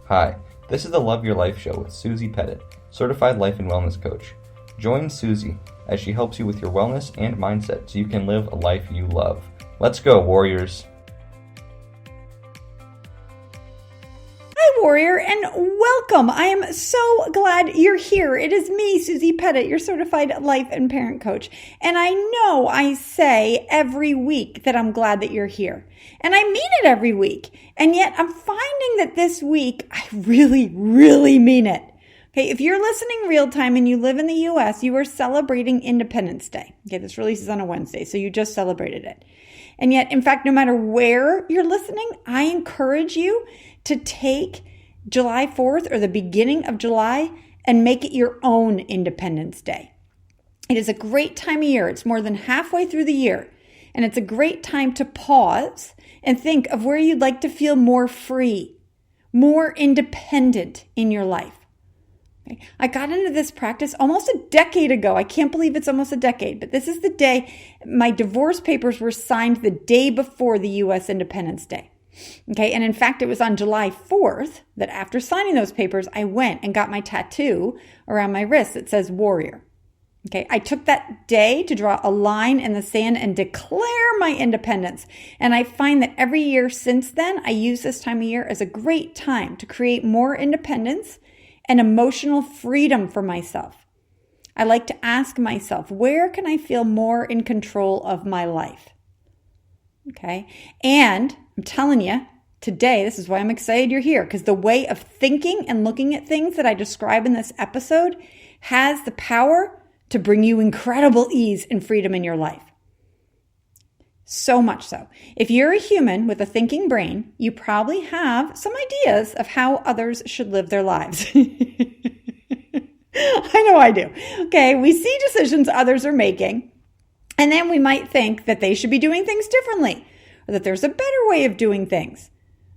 Hi, this is the Love Your Life Show with Susie Pettit, Certified Life and Wellness Coach. Join Susie as she helps you with your wellness and mindset so you can live a life you love. Let's go, warriors! Hi, warrior, and welcome. I am so glad you're here. It is me, Susie Pettit, your certified life and parent coach. And I know I say every week that I'm glad that you're here. And I mean it every week. And yet I'm finding that this week, I really mean it. Okay, if you're listening real time and you live in the US, you are celebrating Independence Day. Okay, this releases on a Wednesday, so you just celebrated it. And yet, in fact, no matter where you're listening, I encourage you to take July 4th or the beginning of July and make it your own Independence Day. It is a great time of year. It's more than halfway through the year. And it's a great time to pause and think of where you'd like to feel more free, more independent in your life. Okay. I got into this practice almost a decade ago. I can't believe it's almost a decade, but this is the day my divorce papers were signed, the day before the U.S. Independence Day. Okay, and in fact, it was on July 4th that after signing those papers, I went and got my tattoo around my wrist that says warrior. Okay, I took that day to draw a line in the sand and declare my independence. And I find that every year since then, I use this time of year as a great time to create more independence and emotional freedom for myself. I like to ask myself, where can I feel more in control of my life? Okay, and I'm telling you, today, this is why I'm excited you're here, because the way of thinking and looking at things that I describe in this episode has the power to bring you incredible ease and freedom in your life. So much so. If you're a human with a thinking brain, you probably have some ideas of how others should live their lives. I know I do. Okay, we see decisions others are making, and then we might think that they should be doing things differently, or that there's a better way of doing things.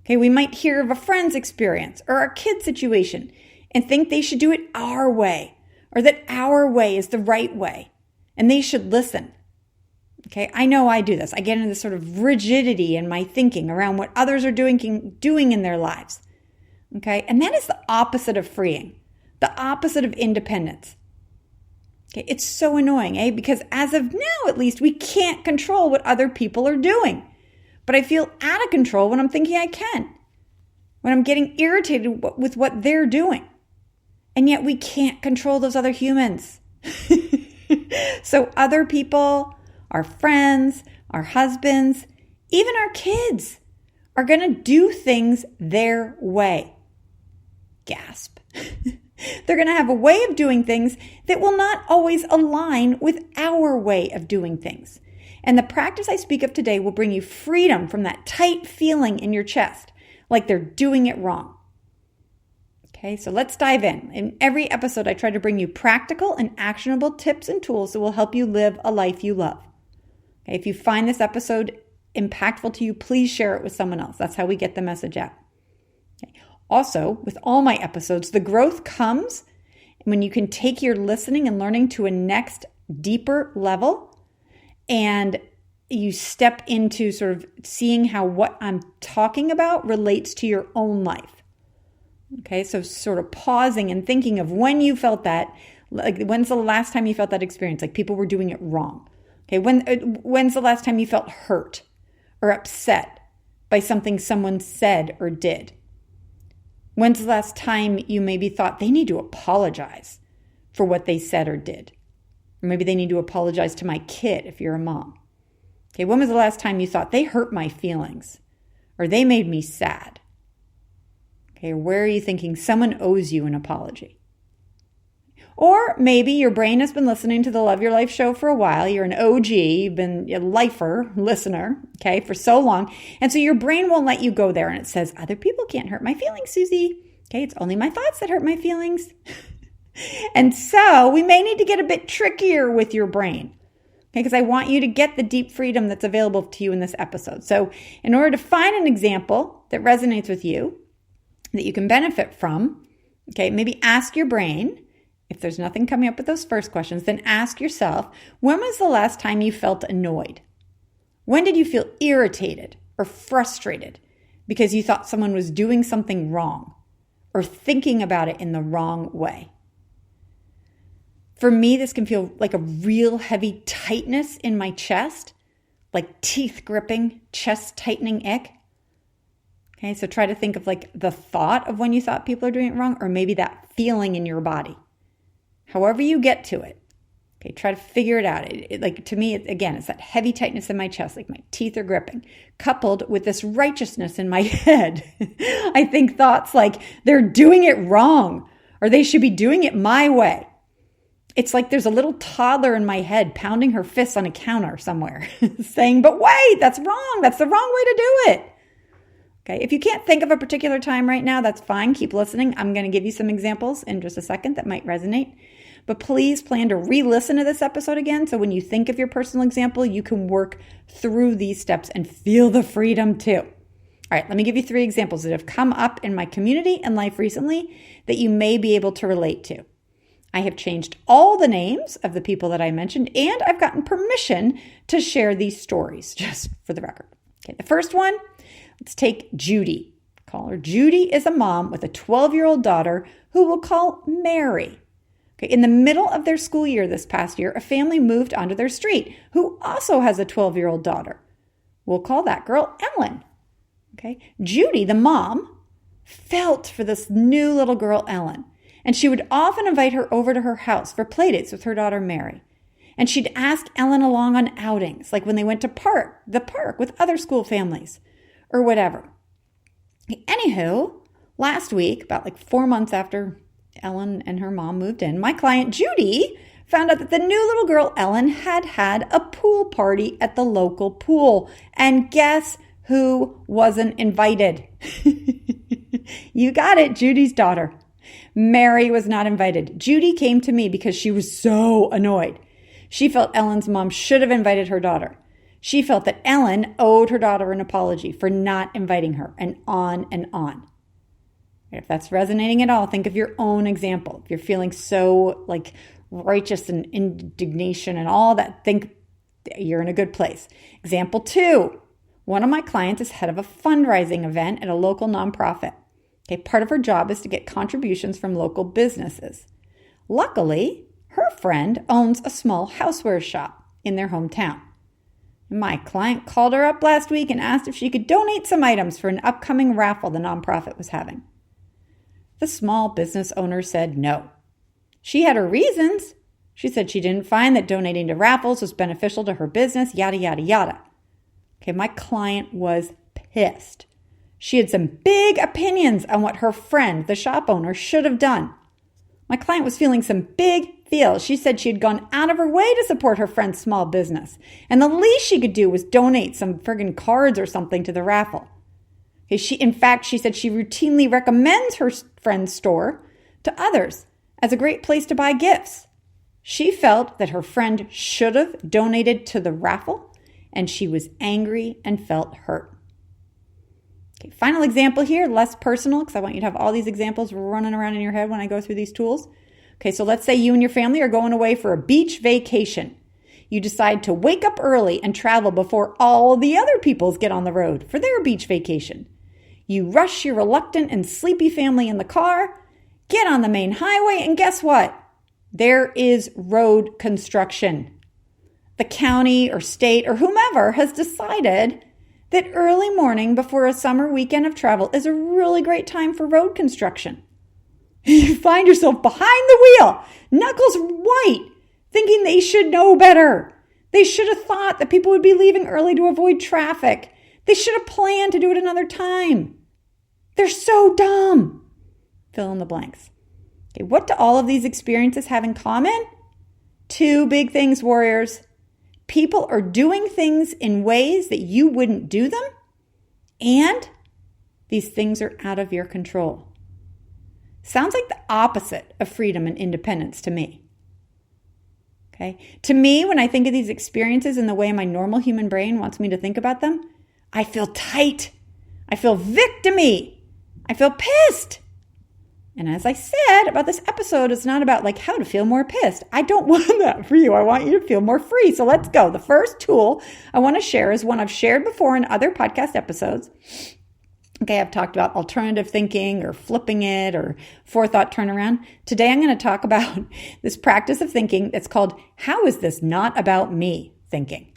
Okay, we might hear of a friend's experience or a kid's situation and think they should do it our way, or that our way is the right way, and they should listen. Okay, I know I do this. I get into this sort of rigidity in my thinking around what others are doing in their lives. Okay, and that is the opposite of freeing, the opposite of independence. Okay, it's so annoying, eh? Because as of now, at least, we can't control what other people are doing. But I feel out of control when I'm thinking I can, when I'm getting irritated with what they're doing. And yet we can't control those other humans. So other people, our friends, our husbands, even our kids are going to do things their way. Gasp. They're going to have a way of doing things that will not always align with our way of doing things. And the practice I speak of today will bring you freedom from that tight feeling in your chest, like they're doing it wrong. Okay, so let's dive in. In every episode, I try to bring you practical and actionable tips and tools that will help you live a life you love. Okay, if you find this episode impactful to you, please share it with someone else. That's how we get the message out. Okay. Also, with all my episodes, the growth comes when you can take your listening and learning to a next deeper level, and you step into sort of seeing how what I'm talking about relates to your own life. Okay, so sort of pausing and thinking of when you felt that, like when's the last time you felt that experience, like people were doing it wrong. Okay, when's the last time you felt hurt or upset by something someone said or did? When's the last time you maybe thought they need to apologize for what they said or did? Or maybe they need to apologize to my kid if you're a mom. Okay, when was the last time you thought they hurt my feelings or they made me sad? Okay, where are you thinking someone owes you an apology? Or maybe your brain has been listening to the Love Your Life show for a while. You're an OG, you've been a lifer, listener, okay, for so long. And so your brain won't let you go there. And it says, other people can't hurt my feelings, Susie. Okay, it's only my thoughts that hurt my feelings. And so we may need to get a bit trickier with your brain. Okay, because I want you to get the deep freedom that's available to you in this episode. So in order to find an example that resonates with you, that you can benefit from, okay, maybe ask your brain, if there's nothing coming up with those first questions, then ask yourself, when was the last time you felt annoyed? When did you feel irritated or frustrated because you thought someone was doing something wrong? or thinking about it in the wrong way. For me, this can feel like a real heavy tightness in my chest, like teeth gripping, chest tightening ick. Okay, so try to think of like the thought of when you thought people are doing it wrong, or maybe that feeling in your body. However you get to it. Okay, try to figure it out. Like to me, it's that heavy tightness in my chest, like my teeth are gripping, coupled with this righteousness in my head. I think thoughts like they're doing it wrong, or they should be doing it my way. It's like there's a little toddler in my head pounding her fists on a counter somewhere, saying, but wait, that's wrong. That's the wrong way to do it. Okay, if you can't think of a particular time right now, that's fine. Keep listening. I'm going to give you some examples in just a second that might resonate. But please plan to re-listen to this episode again, so when you think of your personal example, you can work through these steps and feel the freedom too. All right, let me give you 3 examples that have come up in my community and life recently that you may be able to relate to. I have changed all the names of the people that I mentioned, and I've gotten permission to share these stories, just for the record. Okay, the first one, let's take Judy. Call her Judy is a mom with a 12-year-old daughter who we'll call Mary. Okay, in the middle of their school year this past year, a family moved onto their street who also has a 12-year-old daughter. We'll call that girl Ellen. Okay, Judy, the mom, felt for this new little girl Ellen. And she would often invite her over to her house for playdates with her daughter Mary. And she'd ask Ellen along on outings, like when they went to the park with other school families or whatever. Anywho, last week, about like 4 months after Ellen and her mom moved in, my client Judy found out that the new little girl Ellen had a pool party at the local pool. And guess who wasn't invited? You got it, Judy's daughter. Mary was not invited. Judy came to me because she was so annoyed. She felt Ellen's mom should have invited her daughter. She felt that Ellen owed her daughter an apology for not inviting her, and on and on. If that's resonating at all, think of your own example. If you're feeling so like righteous and indignation and all that, think you're in a good place. Example 2, one of my clients is head of a fundraising event at a local nonprofit. Okay, part of her job is to get contributions from local businesses. Luckily, her friend owns a small housewares shop in their hometown. My client called her up last week and asked if she could donate some items for an upcoming raffle the nonprofit was having. The small business owner said no. She had her reasons. She said she didn't find that donating to raffles was beneficial to her business, yada, yada, yada. Okay, my client was pissed. She had some big opinions on what her friend, the shop owner, should have done. My client was feeling some big feels. She said she had gone out of her way to support her friend's small business, and the least she could do was donate some friggin' cards or something to the raffle. In fact, she said she routinely recommends her friend's store to others as a great place to buy gifts. She felt that her friend should have donated to the raffle, and she was angry and felt hurt. Okay, final example here, less personal, because I want you to have all these examples running around in your head when I go through these tools. Okay, so let's say you and your family are going away for a beach vacation. You decide to wake up early and travel before all the other peoples get on the road for their beach vacation. You rush your reluctant and sleepy family in the car, get on the main highway, and guess what? There is road construction. The county or state or whomever has decided that early morning before a summer weekend of travel is a really great time for road construction. You find yourself behind the wheel, knuckles white, thinking they should know better. They should have thought that people would be leaving early to avoid traffic. They should have planned to do it another time. They're so dumb. Fill in the blanks. Okay, what do all of these experiences have in common? 2 big things, warriors. People are doing things in ways that you wouldn't do them, and these things are out of your control. Sounds like the opposite of freedom and independence to me. Okay? To me, when I think of these experiences in the way my normal human brain wants me to think about them, I feel tight. I feel victim-y. I feel pissed. And as I said about this episode, it's not about like how to feel more pissed. I don't want that for you. I want you to feel more free. So let's go. The first tool I want to share is one I've shared before in other podcast episodes. Okay, I've talked about alternative thinking or flipping it or forethought turnaround. Today I'm going to talk about this practice of thinking that's called, how is this not about me thinking?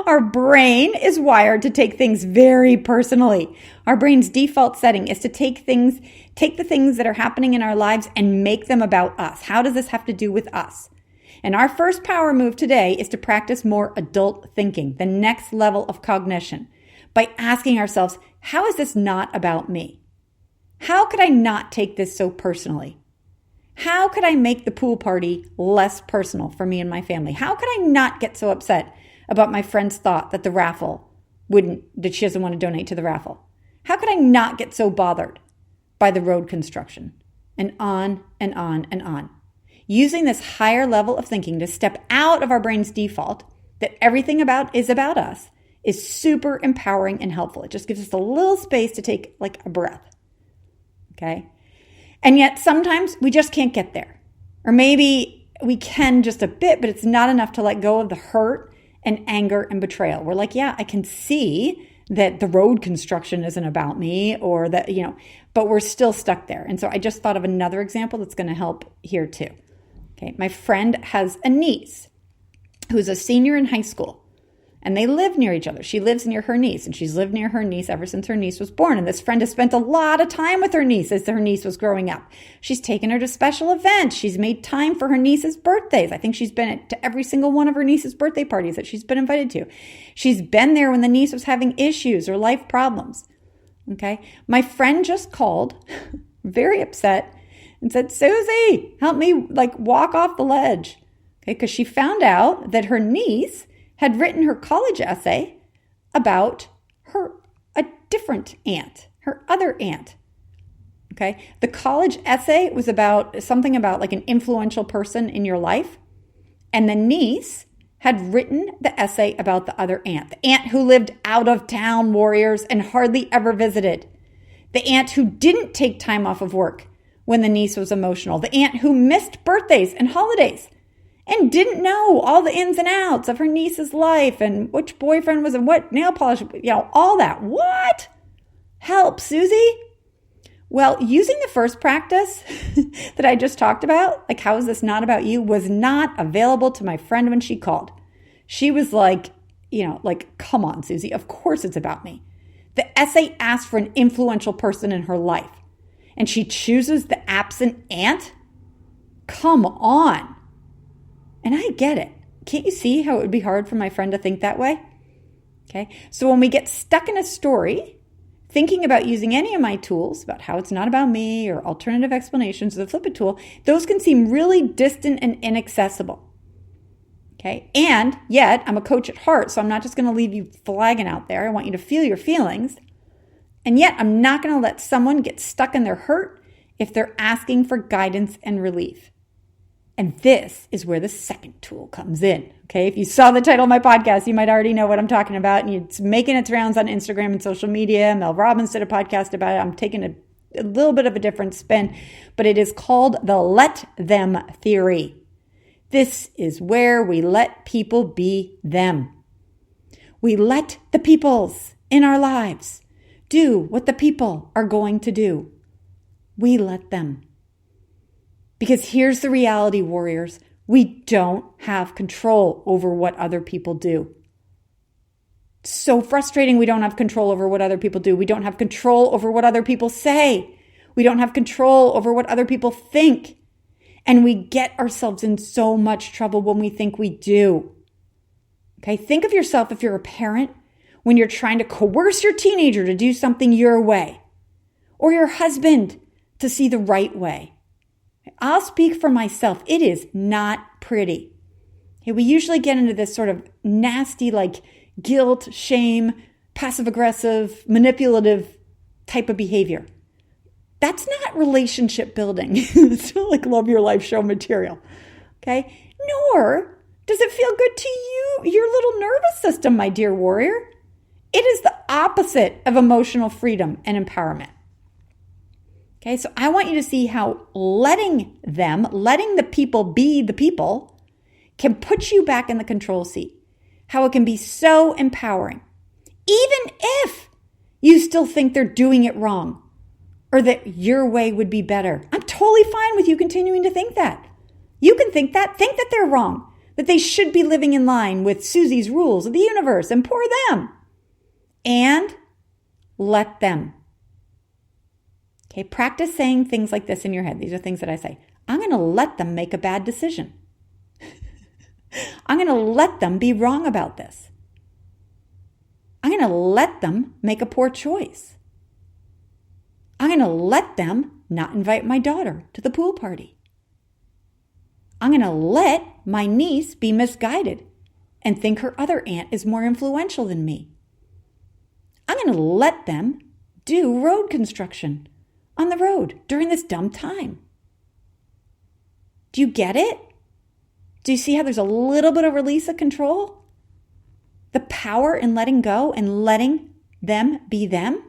Our brain is wired to take things very personally. Our brain's default setting is to take the things that are happening in our lives and make them about us. How does this have to do with us? And our first power move today is to practice more adult thinking, the next level of cognition, by asking ourselves, how is this not about me? How could I not take this so personally? How could I make the pool party less personal for me and my family? How could I not get so upset about my friend's thought that that she doesn't want to donate to the raffle? How could I not get so bothered by the road construction? And on and on and on. Using this higher level of thinking to step out of our brain's default that everything is about us is super empowering and helpful. It just gives us a little space to take like a breath. Okay? And yet sometimes we just can't get there. Or maybe we can just a bit, but it's not enough to let go of the hurt and anger and betrayal. We're like, yeah, I can see that the road construction isn't about me or that, but we're still stuck there. And so I just thought of another example that's going to help here too. Okay, my friend has a niece who's a senior in high school, and they live near each other. She lives near her niece, and she's lived near her niece ever since her niece was born. And this friend has spent a lot of time with her niece as her niece was growing up. She's taken her to special events. She's made time for her niece's birthdays. I think she's been to every single one of her niece's birthday parties that she's been invited to. She's been there when the niece was having issues or life problems. Okay, my friend just called, very upset, and said, Susie, help me walk off the ledge. Okay, because she found out that her niece had written her college essay about a different aunt, her other aunt. Okay, the college essay was about something about like an influential person in your life. And the niece had written the essay about the other aunt, the aunt who lived out of town, warriors, and hardly ever visited. The aunt who didn't take time off of work when the niece was emotional. The aunt who missed birthdays and holidays and didn't know all the ins and outs of her niece's life and which boyfriend was and what nail polish, all that. What? Help, Susie? Well, using the first practice that I just talked about, like how is this not about you, was not available to my friend when she called. She was like, come on, Susie, of course it's about me. The essay asked for an influential person in her life, and she chooses the absent aunt? Come on. And I get it. Can't you see how it would be hard for my friend to think that way? Okay. So when we get stuck in a story, thinking about using any of my tools, about how it's not about me or alternative explanations or the flip it tool, those can seem really distant and inaccessible. Okay. And yet I'm a coach at heart, so I'm not just going to leave you flagging out there. I want you to feel your feelings. And yet I'm not going to let someone get stuck in their hurt if they're asking for guidance and relief. And this is where the second tool comes in. Okay, if you saw the title of my podcast, you might already know what I'm talking about. And it's making its rounds on Instagram and social media. Mel Robbins did a podcast about it. I'm taking a little bit of a different spin, but it is called the let them theory. This is where we let people be them. We let the peoples in our lives do what the people are going to do. We let them. Because here's the reality, warriors. We don't have control over what other people do. It's so frustrating we don't have control over what other people do. We don't have control over what other people say. We don't have control over what other people think. And we get ourselves in so much trouble when we think we do. Okay, think of yourself if you're a parent when you're trying to coerce your teenager to do something your way, or your husband to see the right way. I'll speak for myself. It is not pretty. Okay, we usually get into this sort of nasty, guilt, shame, passive-aggressive, manipulative type of behavior. That's not relationship building. It's not like love your life show material. Okay? Nor does it feel good to you, your little nervous system, my dear warrior. It is the opposite of emotional freedom and empowerment. Okay, so I want you to see how letting the people be the people, can put you back in the control seat. How it can be so empowering. Even if You still think they're doing it wrong or that your way would be better. I'm totally fine with you continuing to think that. You can think that they're wrong, that they should be living in line with Susie's rules of the universe and poor them. And let them. Okay, practice saying things like this in your head. These are things that I say. I'm going to let them make a bad decision. I'm going to let them be wrong about this. I'm going to let them make a poor choice. I'm going to let them not invite my daughter to the pool party. I'm going to let my niece be misguided and think her other aunt is more influential than me. I'm going to let them do road construction on the road during this dumb time. Do you get it? Do you see how there's a little bit of release of control? The power in letting go and letting them be them?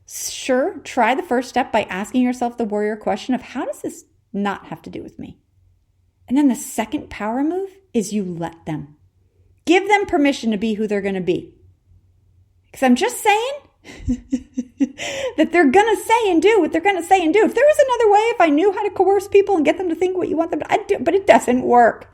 Sure, try the first step by asking yourself the warrior question of how does this not have to do with me? And then the second power move is you let them. Give them permission to be who they're going to be. Because I'm just saying that they're going to say and do what they're going to say and do. If there was another way, if I knew how to coerce people and get them to think what you want them to, I'd do, but it doesn't work.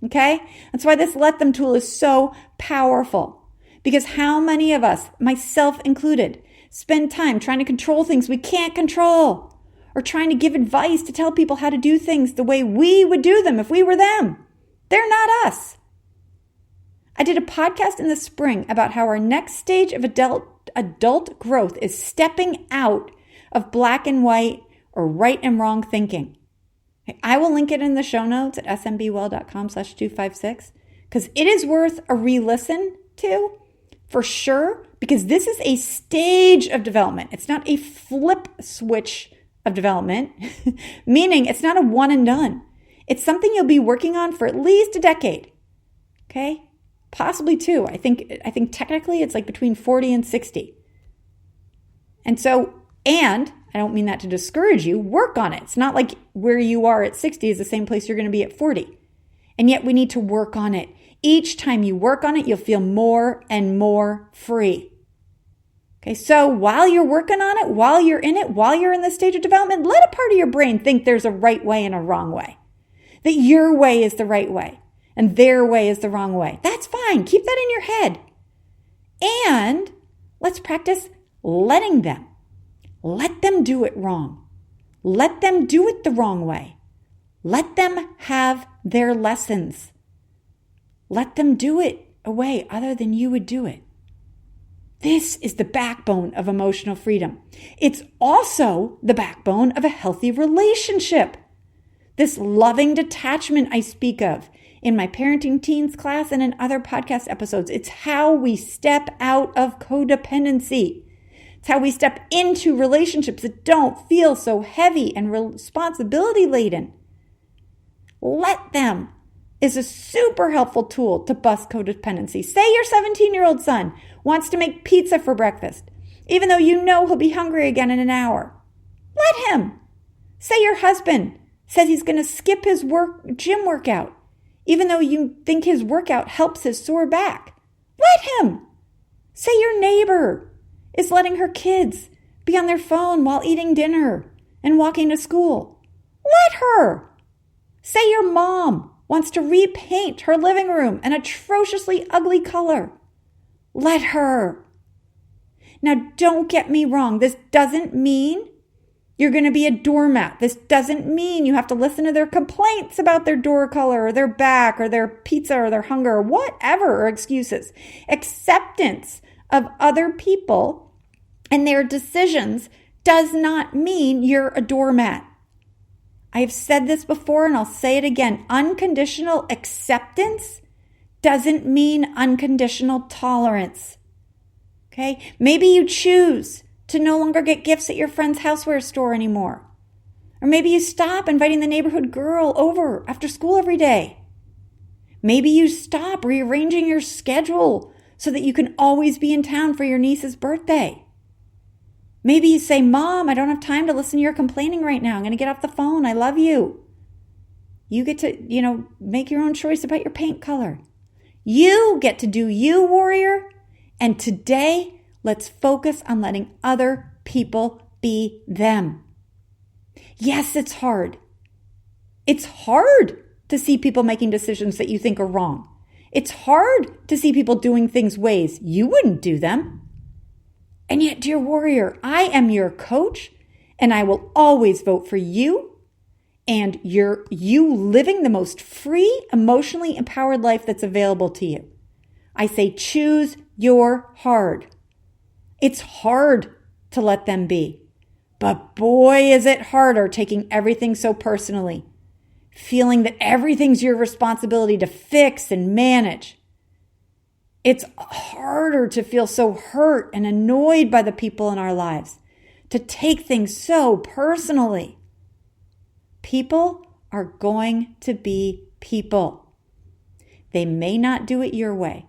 Okay? That's why this let them tool is so powerful. Because how many of us, myself included, spend time trying to control things we can't control, or trying to give advice to tell people how to do things the way we would do them if we were them. They're not us. I did a podcast in the spring about how our next stage of adult growth is stepping out of black and white or right and wrong thinking. I will link it in the show notes at smbwell.com/256 because it is worth a re-listen to for sure, because this is a stage of development. It's not a flip switch of development, meaning it's not a one and done. It's something you'll be working on for at least a decade. Okay? Possibly two. I think technically it's like between 40 and 60. And I don't mean that to discourage you, work on it. It's not like where you are at 60 is the same place you're going to be at 40. And yet we need to work on it. Each time you work on it, you'll feel more and more free. Okay, so while you're working on it, while you're in it, while you're in this stage of development, let a part of your brain think there's a right way and a wrong way. That your way is the right way and their way is the wrong way. That's fine. Keep that in your head. And let's practice letting them. Let them do it wrong. Let them do it the wrong way. Let them have their lessons. Let them do it a way other than you would do it. This is the backbone of emotional freedom. It's also the backbone of a healthy relationship. This loving detachment I speak of in my parenting teens class and in other podcast episodes. It's how we step out of codependency. It's how we step into relationships that don't feel so heavy and responsibility laden. Let them is a super helpful tool to bust codependency. Say your 17-year-old son wants to make pizza for breakfast, even though you know he'll be hungry again in an hour. Let him. Say your husband says he's going to skip his gym workout, even though you think his workout helps his sore back. Let him. Say your neighbor is letting her kids be on their phone while eating dinner and walking to school. Let her. Say your mom wants to repaint her living room an atrociously ugly color. Let her. Now, don't get me wrong. This doesn't mean you're going to be a doormat. This doesn't mean you have to listen to their complaints about their door color or their back or their pizza or their hunger or whatever, or excuses. Acceptance of other people and their decisions does not mean you're a doormat. I've said this before and I'll say it again. Unconditional acceptance doesn't mean unconditional tolerance. Okay? Maybe you choose to no longer get gifts at your friend's houseware store anymore. Or maybe you stop inviting the neighborhood girl over after school every day. Maybe you stop rearranging your schedule so that you can always be in town for your niece's birthday. Maybe you say, Mom, I don't have time to listen to your complaining right now. I'm going to get off the phone. I love you. You get to, make your own choice about your paint color. You get to do you, warrior, And today, let's focus on letting other people be them. Yes, it's hard. It's hard to see people making decisions that you think are wrong. It's hard to see people doing things ways you wouldn't do them. And yet, dear warrior, I am your coach, and I will always vote for you and you living the most free, emotionally empowered life that's available to you. I say choose your hard. It's hard to let them be. But boy, is it harder taking everything so personally, feeling that everything's your responsibility to fix and manage. It's harder to feel so hurt and annoyed by the people in our lives, to take things so personally. People are going to be people. They may not do it your way.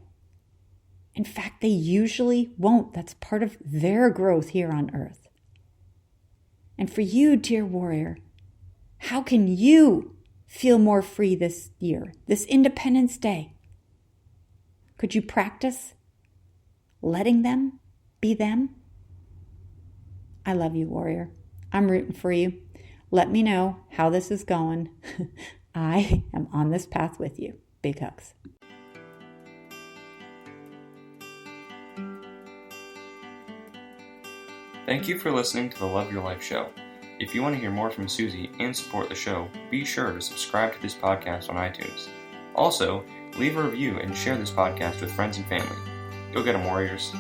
In fact, they usually won't. That's part of their growth here on earth. And for you, dear warrior, how can you feel more free this year, this Independence Day? Could you practice letting them be them? I love you, warrior. I'm rooting for you. Let me know how this is going. I am on this path with you. Big hugs. Thank you for listening to the Love Your Life show. If you want to hear more from Susie and support the show, be sure to subscribe to this podcast on iTunes. Also, leave a review and share this podcast with friends and family. Go get 'em, warriors.